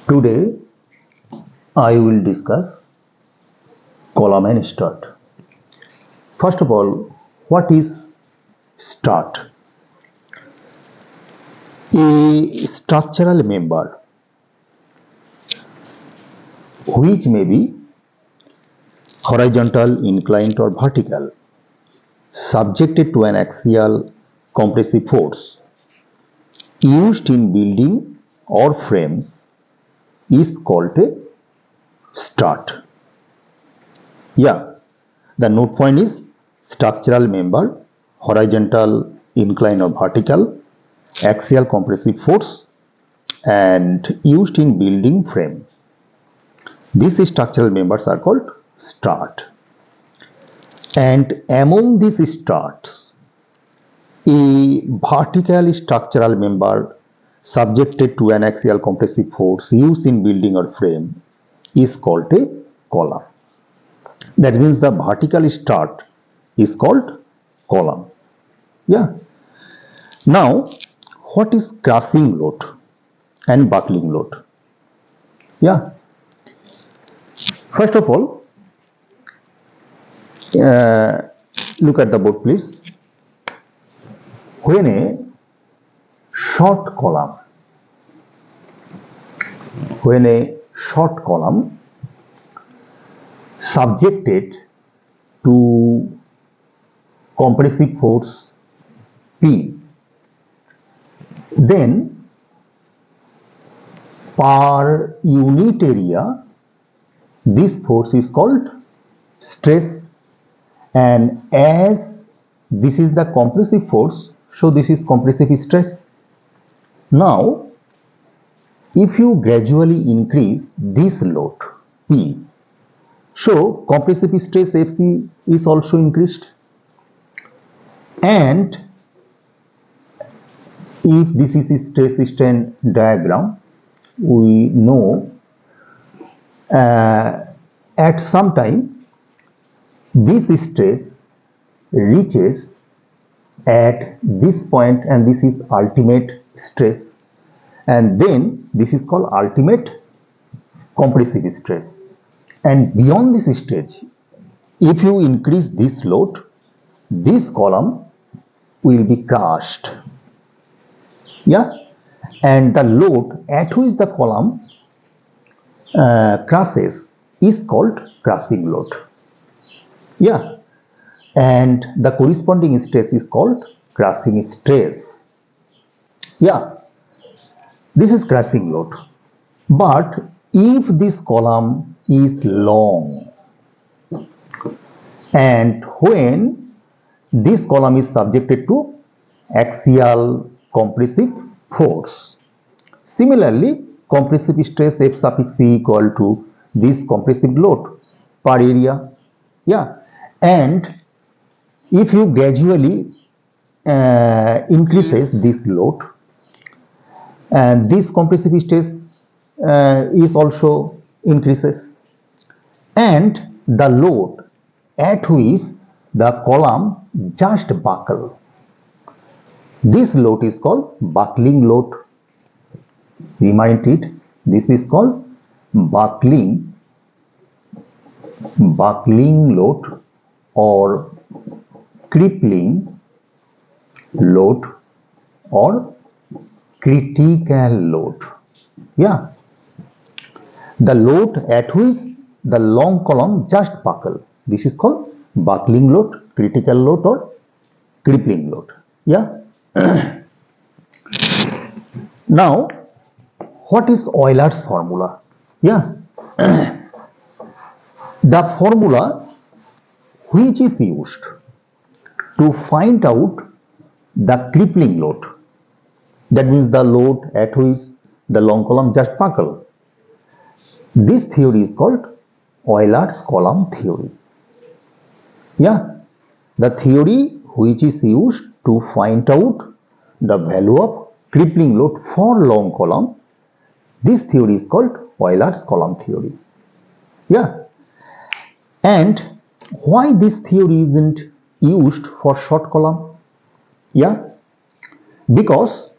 Today I will discuss column and strut. First of all, what is strut? A structural member which may be horizontal, inclined or vertical, subjected to an axial compressive force used in building or frames is called a strut. Yeah, the note point is structural member, horizontal, inclined or vertical, axial compressive force and used in building frame. These structural members are called strut. And among these struts, a vertical structural member subjected to an axial compressive force used in building or frame is called a column. That means the vertical strut is called column. Yeah. Now, what is crushing load and buckling load? Yeah. First of all, look at the board please. When a short column subjected to compressive force P, then per unit area this force is called stress, and as this is the compressive force, so this is compressive stress. Now, if you gradually increase this load P, so compressive stress Fc is also increased, and if this is a stress strain diagram, we know at some time this stress reaches at this point and this is ultimate stress, and then this is called ultimate compressive stress. And beyond this stage, if you increase this load, this column will be crushed. Yeah, and the load at which the column crushes is called crushing load. Yeah, and the corresponding stress is called crushing stress. Yeah, this is crushing load. But if this column is long, and when this column is subjected to axial compressive force, similarly compressive stress F suffix C equal to this compressive load per area. Yeah, and if you gradually increases this load, and this compressive stress is also increases, and the load at which the column just buckle, this load is called buckling load. Remind it, this is called buckling load or crippling load or critical load. Yeah, the load at which the long column just buckle, this is called buckling load, critical load or crippling load. Yeah. Now, what is Euler's formula? Yeah. The formula which is used to find out the crippling load, that means the load at which the long column just buckle, this theory is called Euler's column theory. Yeah, the theory which is used to find out the value of crippling load for long column, this theory is called Euler's column theory. Yeah, and why this theory isn't used for short column? Yeah, because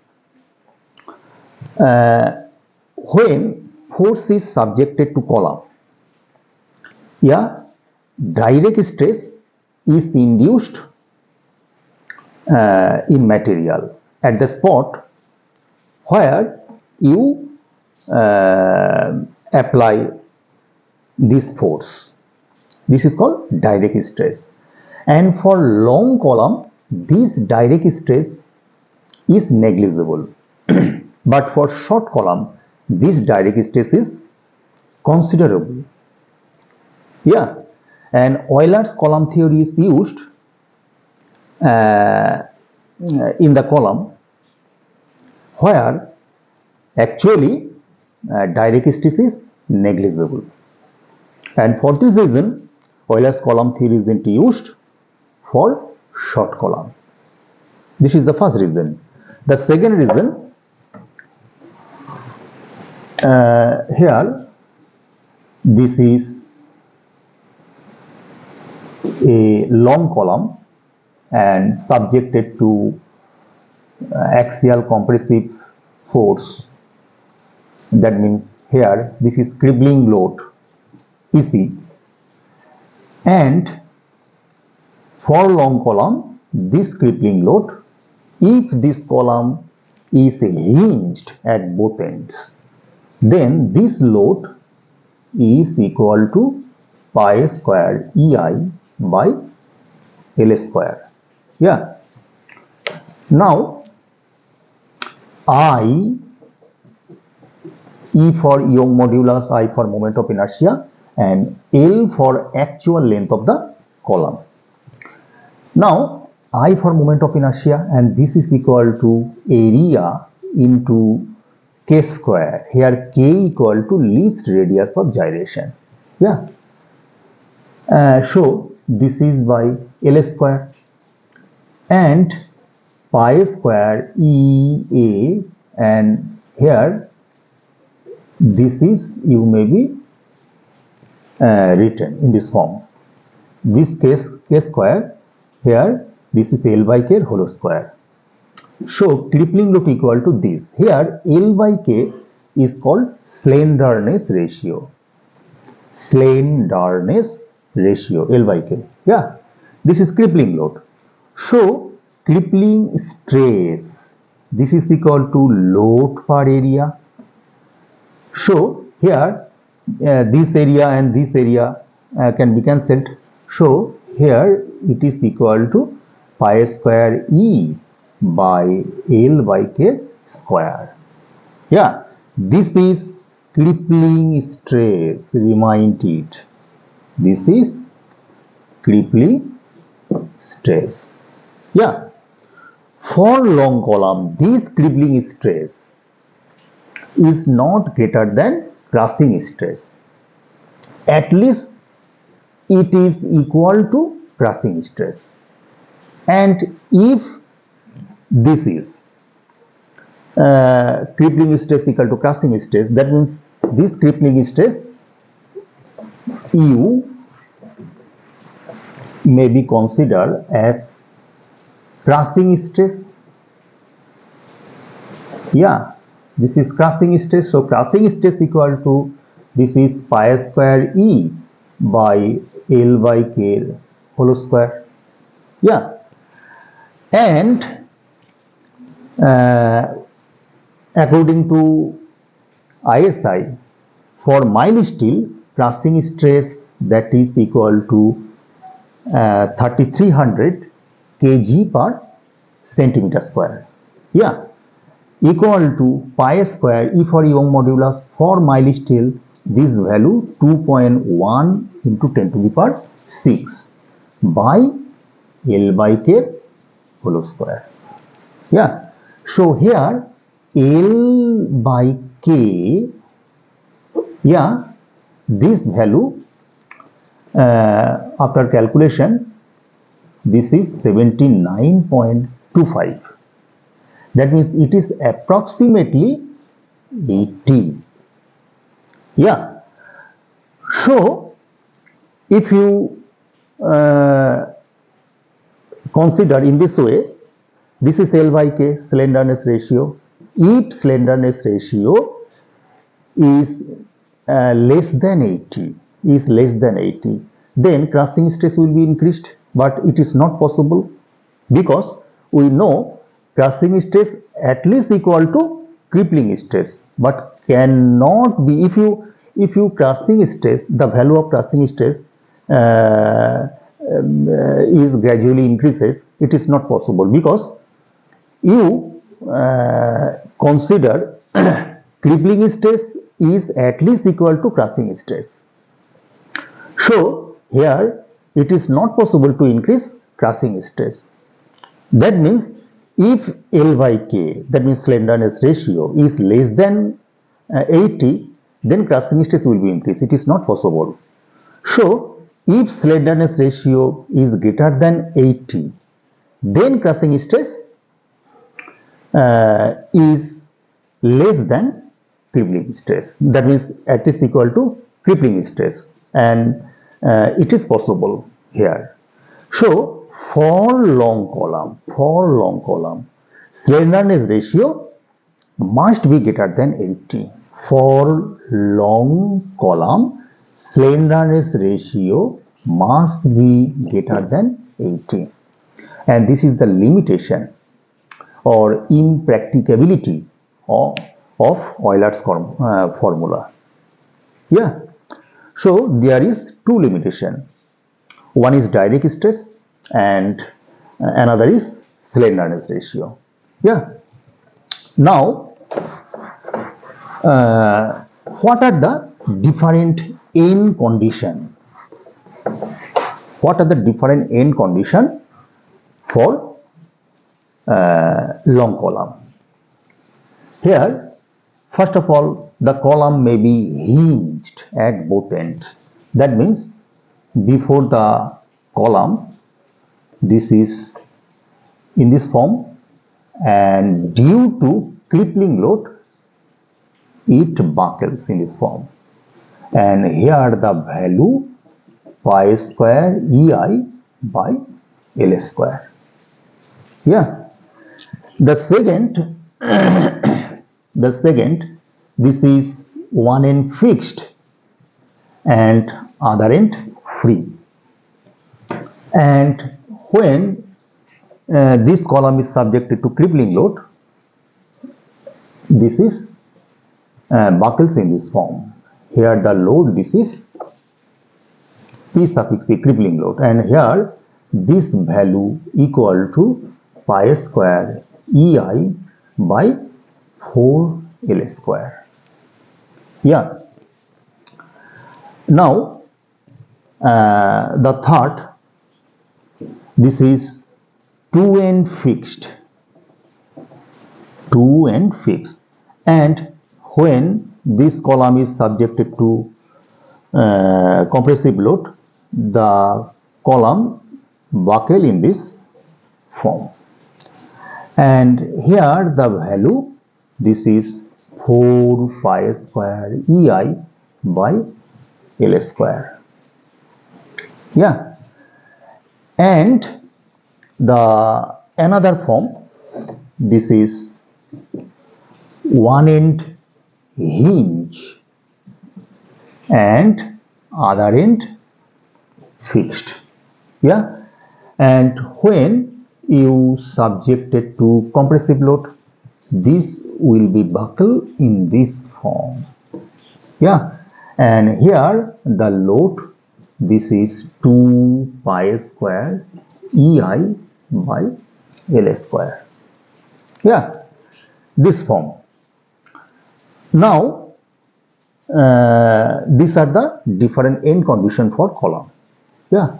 when force is subjected to column, yeah, direct stress is induced in material at the spot where you apply this force. This is called direct stress. And for long column, this direct stress is negligible. But for short column, this direct stress is considerable. Yeah, and Euler's column theory is used in the column where actually direct stress is negligible. And for this reason, Euler's column theory isn't used for short column. This is the first reason. The second reason, here this is a long column and subjected to axial compressive force. That means here this is crippling load PC, and for long column this crippling load, if this column is hinged at both ends, then this load is equal to pi square EI by L square. Yeah. Now I, E for Young modulus, I for moment of inertia, and L for actual length of the column. Now I for moment of inertia, and this is equal to area into k square. Here k equal to least radius of gyration. Yeah. So this is by L square, and pi square EA, and here this is, you may be written in this form. This k square, here this is L by K whole square. So crippling load equal to this. Here L by K is called slenderness ratio. Slenderness ratio, L by K. Yeah, this is crippling load. So crippling stress, this is equal to load per area. So here this area and this area can be cancelled. So here it is equal to pi square E by L by K square. Yeah, this is crippling stress, remind it. This is crippling stress. Yeah, for long column, this crippling stress is not greater than crushing stress. At least it is equal to crushing stress. And if this is crippling stress equal to crushing stress, that means this crippling stress U may be considered as crushing stress. Yeah, this is crushing stress. So crushing stress equal to, this is pi square E by L by K whole square. Yeah, and according to ISI, for mild steel, crushing stress, that is equal to 3300 kg per centimeter square. Yeah, equal to pi square E for Young modulus. For mild steel, this value 2.1 into 10 to the power 6 by L by K whole square. Yeah, so here L by K, yeah, this value after calculation, this is 79.25. That means it is approximately 80. Yeah, so if you consider in this way, this is L by K slenderness ratio. If slenderness ratio is less than 80, then crushing stress will be increased, but it is not possible because we know crushing stress at least equal to crippling stress, but cannot be if you crushing stress, the value of crushing stress is gradually increases, it is not possible because you consider crippling stress is at least equal to crushing stress. So here it is not possible to increase crushing stress. That means if L by K, that means slenderness ratio, is less than 80, then crushing stress will be increased. It is not possible. So if slenderness ratio is greater than 80, then crushing stress is less than crippling stress. That means at least equal to crippling stress, and it is possible here. So for long column, slenderness ratio must be greater than 80. For long column, slenderness ratio must be greater than 80. And this is the limitation or impracticability of Euler's formula. Yeah. So there is two limitations. One is direct stress and another is slenderness ratio. Yeah. Now, what are the different end conditions? What are the different end conditions for long column? Here, first of all, the column may be hinged at both ends. That means before the column, this is in this form, and due to crippling load, it buckles in this form. And here the value pi square EI by L square. Yeah. The second, this is one end fixed and other end free. And when this column is subjected to crippling load, this is buckles in this form. Here the load, this is P suffix E, crippling load, and here this value equal to pi square EI by 4 L square. Yeah. Now the third, this is two end fixed, and when this column is subjected to compressive load, the column buckle in this form. And here the value, this is 4 pi square EI by L square. Yeah. And the another form, this is one end hinge and other end fixed. Yeah. And when you subjected to compressive load, this will be buckle in this form. Yeah. And here the load, this is 2 pi square EI by L square. Yeah. This form. Now these are the different end conditions for column. Yeah.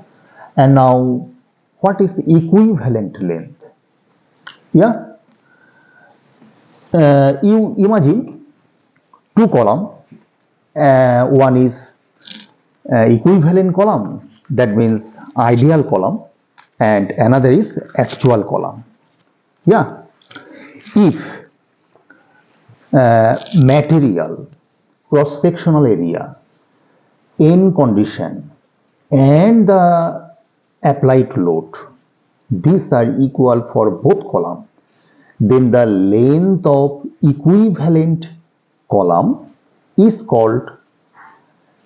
And now what is the equivalent length? Yeah. You imagine two column. One is equivalent column, that means ideal column, and another is actual column. Yeah. If material, cross-sectional area, end condition and the applied load, these are equal for both columns, then the length of equivalent column is called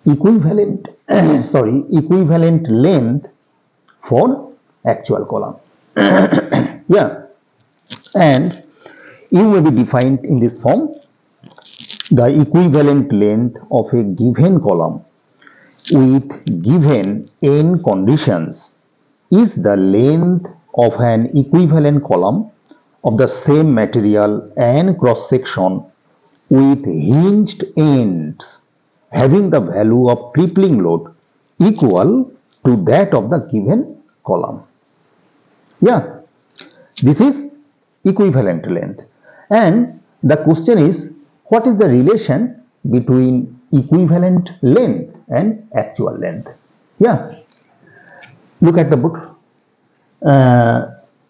equivalent equivalent length for actual column. Yeah, and U may be defined in this form: the equivalent length of a given column with given n conditions is the length of an equivalent column of the same material and cross section with hinged ends having the value of crippling load equal to that of the given column. Yeah, this is equivalent length. And the question is, what is the relation between equivalent length and actual length? Yeah, look at the book.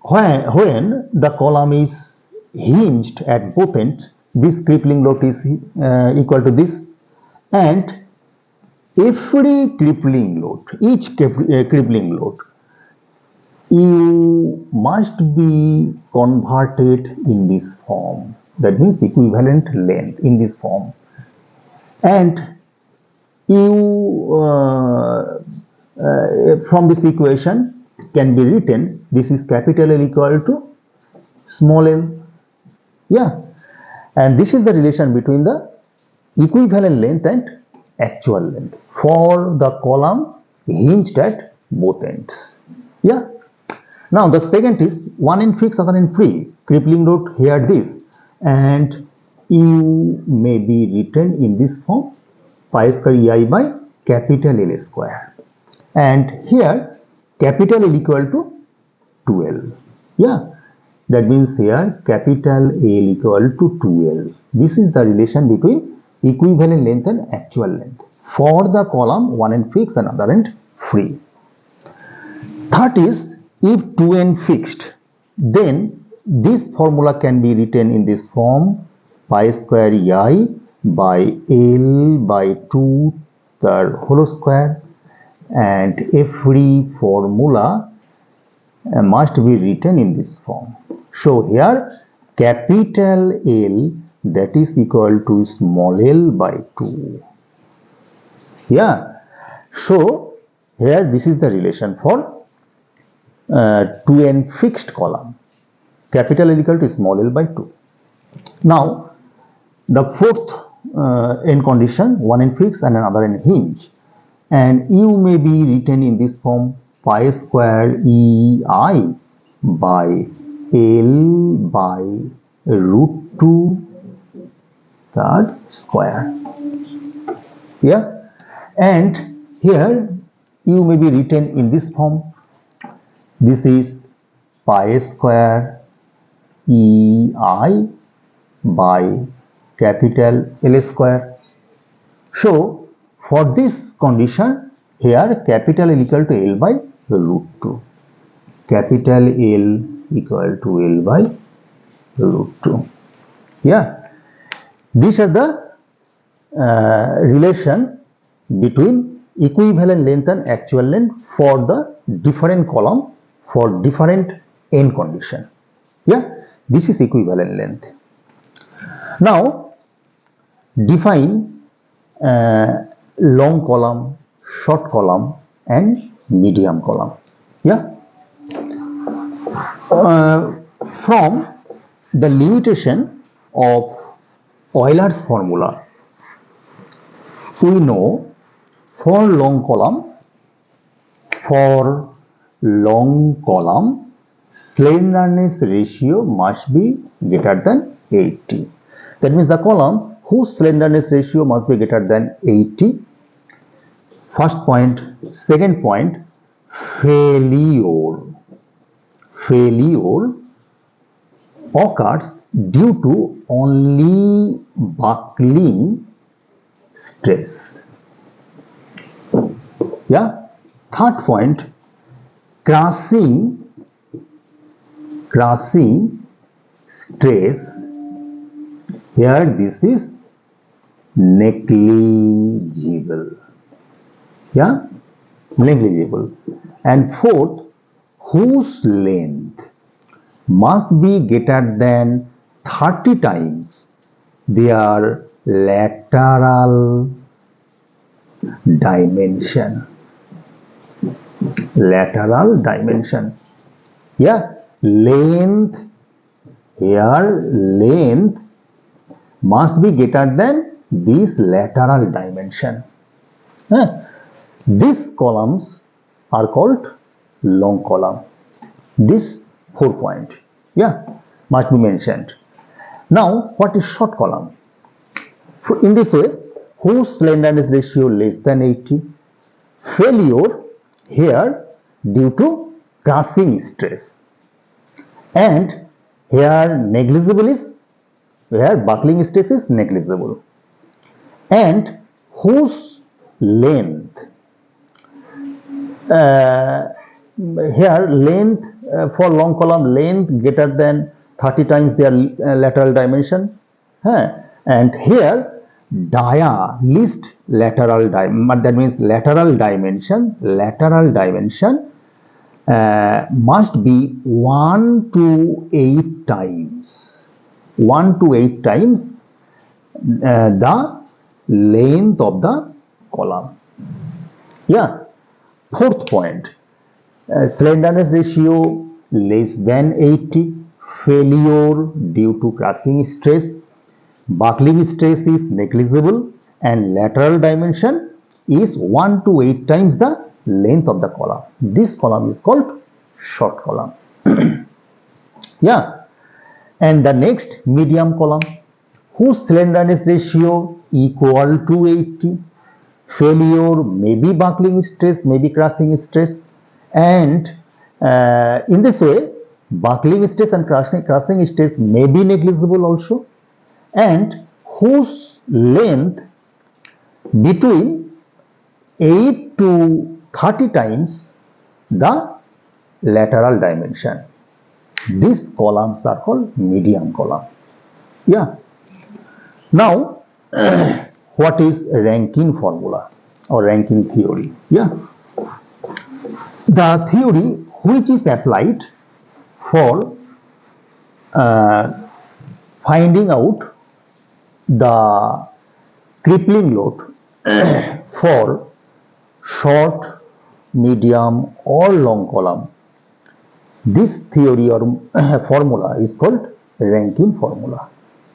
When the column is hinged at both ends, this crippling load is equal to this, and every crippling load, each crippling load, you must be converted in this form. That means equivalent length in this form. And you from this equation can be written, this is capital L equal to small l. Yeah, and this is the relation between the equivalent length and actual length for the column hinged at both ends. Yeah. Now the second is one end fixed, other end free. Crippling load here this, and U may be written in this form: pi square EI by capital L square, and here capital L equal to 2L. Yeah, that means here capital L equal to 2L. This is the relation between equivalent length and actual length for the column one end fixed and other end free. Third is, if two end fixed, then this formula can be written in this form: pi square EI by L by 2 the whole square, and every formula must be written in this form. So here capital L, that is equal to small l by 2. Yeah, so here this is the relation for two end fixed column. Capital L equal to small l by 2. Now the fourth end condition, one end fixed and another end hinge, and U may be written in this form: pi square EI by L by root 2 third square. Yeah, and here U may be written in this form: this is pi square EI by capital L square. So for this condition, here capital L equal to L by root 2. Capital L equal to L by root 2. Yeah, these are the relation between equivalent length and actual length for the different column for different end condition. Yeah, this is equivalent length. Now define long column, short column and medium column. Yeah, from the limitation of Euler's formula, we know for long column slenderness ratio must be greater than 80. That means the column whose slenderness ratio must be greater than 80. First point. Second point, failure occurs due to only buckling stress. Yeah. Third point, crushing stress. Here this is negligible. Yeah, negligible. And fourth, whose length must be greater than 30 times their lateral dimension. Lateral dimension. Yeah, length, here length must be greater than this lateral dimension. These columns are called long column. This 4 point, yeah, must be mentioned. Now, what is short column? In this way, whose slenderness ratio less than 80? Failure here due to crushing stress, and here negligible is, where buckling stress is negligible, and whose length, here length for long column, length greater than 30 times their lateral dimension, and here dia least lateral dimension, that means lateral dimension must be 1 to 8 times, the length of the column. Yeah. Fourth point, slenderness ratio less than 80, failure due to crushing stress, buckling stress is negligible, and lateral dimension is 1 to 8 times the length of the column. This column is called short column. Yeah, and the next medium column, whose slenderness ratio equal to 80, failure may be buckling stress, may be crushing stress, and in this way buckling stress and crushing stress may be negligible also, and whose length between 8 to 30 times the lateral dimension. These columns are called medium column. Yeah. Now, what is Rankine formula or Rankine theory? Yeah. The theory which is applied for finding out the crippling load for short, medium or long column. This theory or formula is called Rankine formula.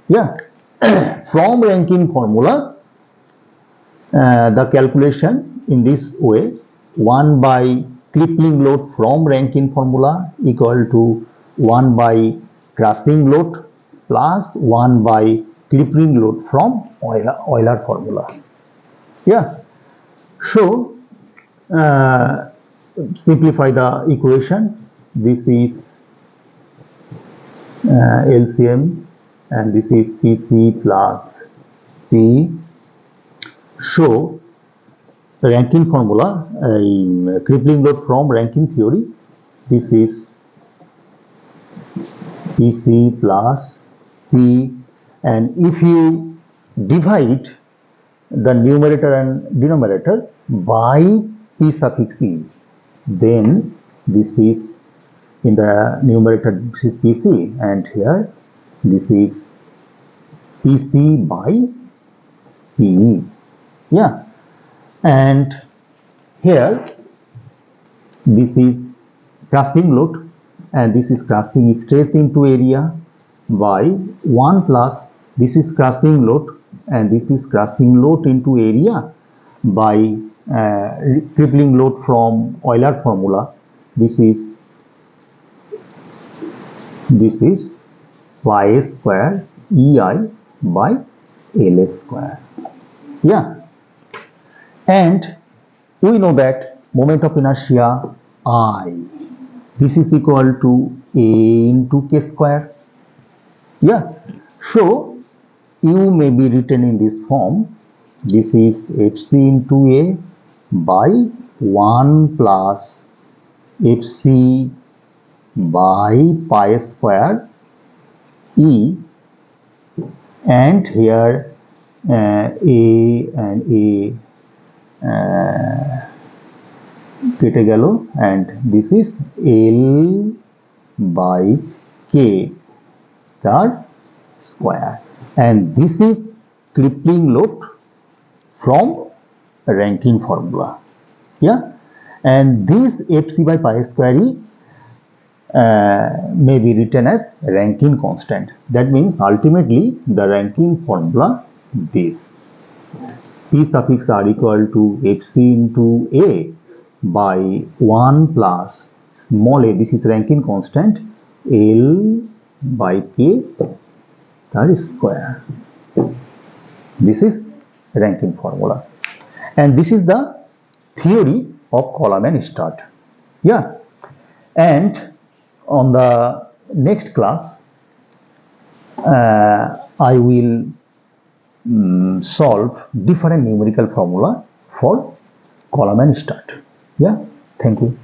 Yeah. From Rankine formula, the calculation in this way, 1 by crippling load from Rankine formula equal to 1 by crushing load plus 1 by crippling load from Euler formula. Yeah. So, simplify the equation. This is LCM and this is PC plus P. So, Rankine formula, crippling load from Rankine theory, this is PC plus P, and if you divide the numerator and denominator by P suffix E, then this is in the numerator, this is PC, and here this is PC by PE. Yeah, and here this is crushing load and this is crushing stress into area by 1 plus this is crushing load and this is crushing load into area by crippling load from Euler formula. This is pi square EI by L square. Yeah. And we know that moment of inertia I, this is equal to A into K square. Yeah. So, U may be written in this form. This is Fc into A by 1 plus Fc by pi square E, and here A and A কেটে গেল, and this is L by K তার square, and this is crippling load from Rankine formula. Yeah, and this Fc by pi square E may be written as Rankine constant. That means ultimately the Rankine formula this P suffix R equal to Fc into A by 1 plus small a, this is Rankine constant, L by K that is square. This is Rankine formula, and this is the theory of column and strut. Yeah, and on the next class I will solve different numerical formula for column and strut. Yeah, thank you.